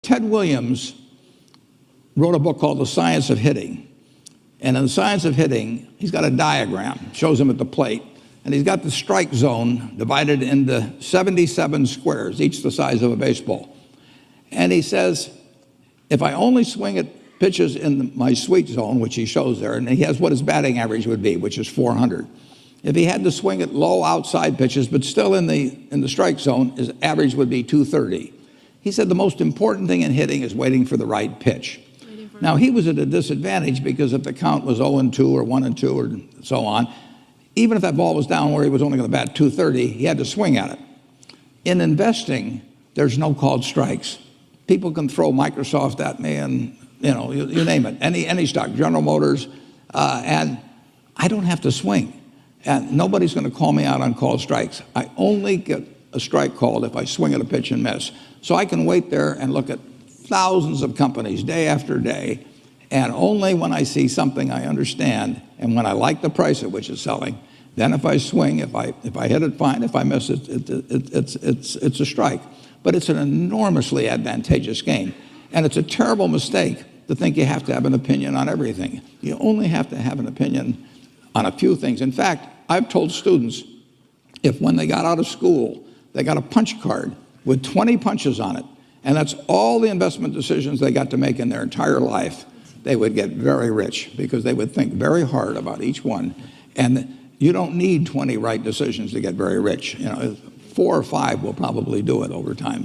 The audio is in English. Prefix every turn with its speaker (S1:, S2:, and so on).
S1: Ted Williams wrote a book called The Science of Hitting. And in The Science of Hitting, he's got a diagram, shows him at the plate, and he's got the strike zone divided into 77 squares, each the size of a baseball. And he says, if I only swing at pitches in my sweet zone, which he shows there, and he has what his batting average would be, which is 400. If he had to swing at low outside pitches, but still in the strike zone, his average would be 230. He said the most important thing in hitting is waiting for the right pitch. Now, he was at a disadvantage because if the count was 0-2 or 1-2 or so on, even if that ball was down where he was only going to bat 230, he had to swing at it. In investing, there's no called strikes. People can throw Microsoft at me and, you name it, any stock, General Motors, and I don't have to swing. And nobody's going to call me out on called strikes. I only get a strike called if I swing at a pitch and miss. So I can wait there and look at thousands of companies day after day, and only when I see something I understand and when I like the price at which it's selling, then if I swing, if I hit it, fine. If I miss it, it's a strike. But it's an enormously advantageous game, and it's a terrible mistake to think you have to have an opinion on everything. You only have to have an opinion on a few things. In fact, I've told students, if when they got out of school, they got a punch card with 20 punches on it, and that's all the investment decisions they got to make in their entire life, they would get very rich because they would think very hard about each one. And you don't need 20 right decisions to get very rich. 4 or 5 will probably do it over time.